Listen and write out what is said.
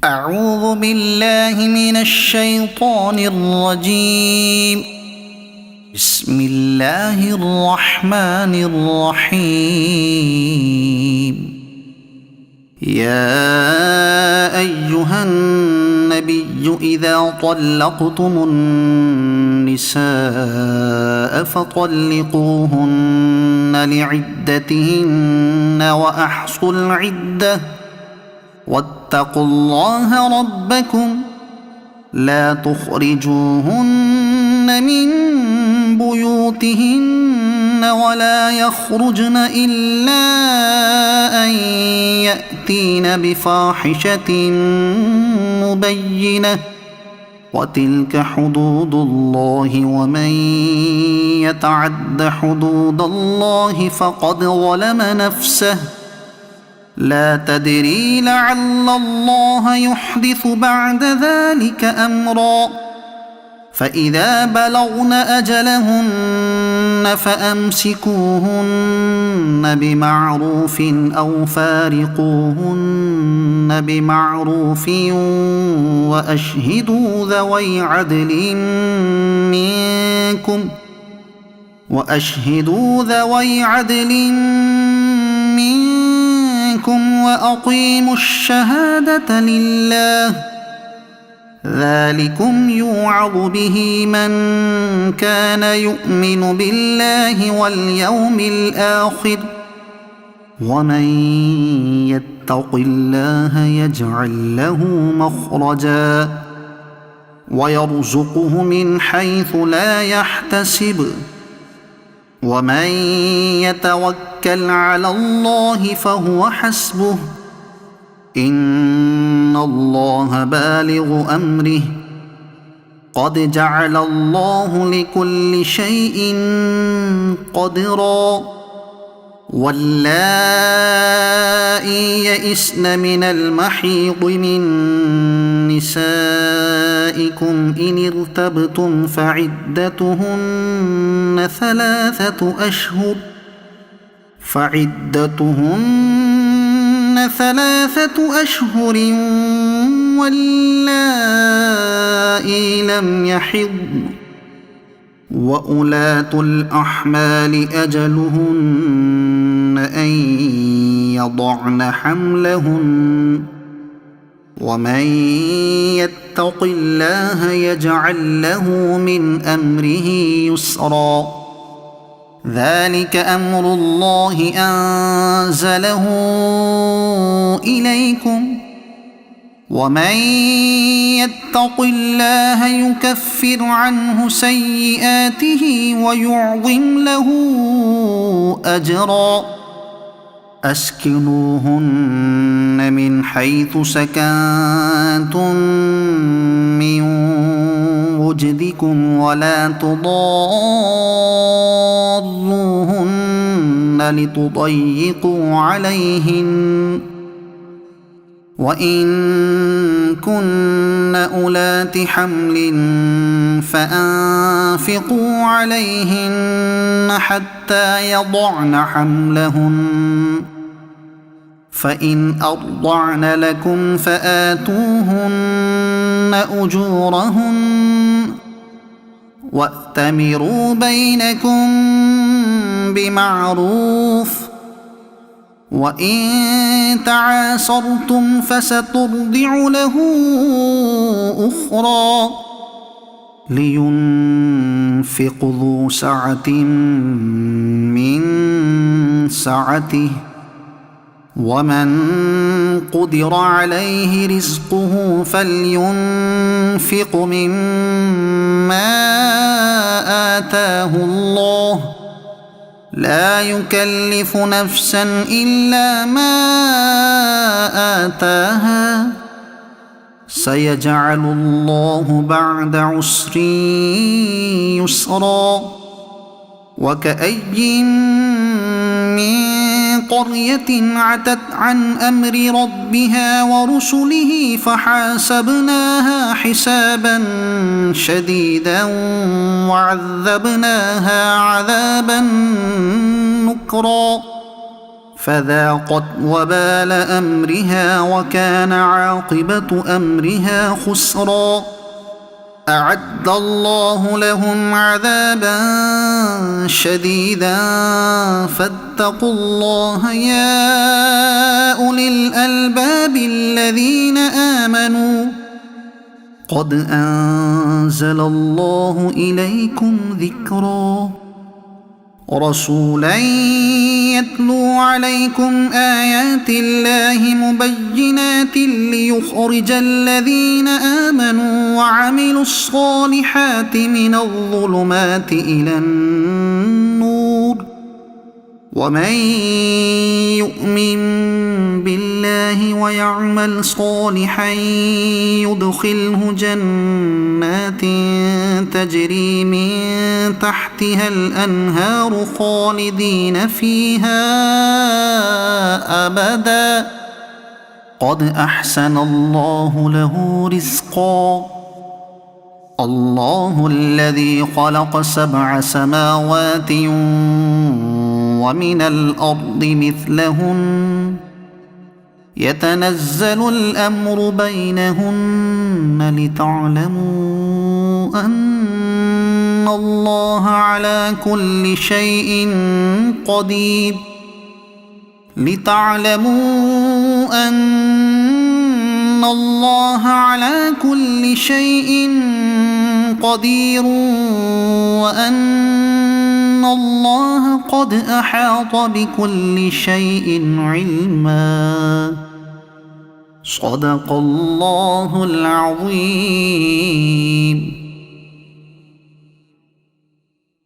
أعوذ بالله من الشيطان الرجيم. بسم الله الرحمن الرحيم. يا أيها النبي إذا طلقتم النساء فطلقوهن لعدتهن وأحصوا العدة واتقوا الله ربكم لا تخرجوهن من بيوتهن ولا يخرجن إلا أن يأتين بفاحشة مبينة وتلك حدود الله ومن يتعد حدود الله فقد ظلم نفسه لا تدري لعل الله يحدث بعد ذلك أمرا. فإذا بلغن أجلهن فأمسكوهن بمعروف أو فارقوهن بمعروف وأشهدوا ذوي عدل منكم وأقيموا الشهادة لله ذلكم يوعظ به من كان يؤمن بالله واليوم الآخر ومن يتق الله يجعل له مخرجا ويرزقه من حيث لا يحتسب ومن يتوكل على الله فهو حسبه إن الله بالغ أمره قد جعل الله لكل شيء قدرا. واللائي يئسن من المحيض من نسائكم إن ارتبتم فعدتهن ثلاثة أشهر واللائي لم يحضن وأولاة الأحمال أجلهن أن يضعن حملهن ومن يتق الله يجعل له من أمره يسرا. ذلك أمر الله أنزله إليكم ومن يتق الله يكفر عنه سيئاته ويعظم له أجرا. أسكنوهن من حيث سكنتم من وجدكم ولا تضاروهن لتضيقوا عليهن وإن كن أولات حمل فأنفقوا عليهن حتى يضعن حملهن فإن أرضعن لكم فآتوهن أجورهن وأتمروا بينكم بمعروف وإن تعاسرتم فسترضع له أخرى لينفق ذو سعة من سعته ومن قدر عليه رزقه فلينفق مما آتاه الله لا يكلف نفسا إلا ما آتاها سيجعل الله بعد عسر يسرا. وكأي من قرية عتت عن أمر ربها ورسله فحاسبناها حسابا شديدا وعذبناها عذابا نكرا فذاقت وبال أمرها وكان عاقبة أمرها خسرا. أعد الله لهم عذابا شديدا فاتقوا الله يا أولي الألباب الذين آمنوا قد أنزل الله إليكم ذكرا. رسولا يتلو عليكم آيات الله مبينات ليخرج الذين آمنوا وعملوا الصالحات من الظلمات إلى النور. ومن يؤمن بالله ويعمل صالحا يدخله جنات تجري من تحتها الأنهار خالدين فيها أبدا قد أحسن الله له رزقا. الله الذي خلق 7 سماوات ومن الأرض مثلهن يتنزل الأمر بينهن لتعلموا أن الله على كل شيء قدير وأن الله قد أحاط بكل شيء علما. صدق الله العظيم.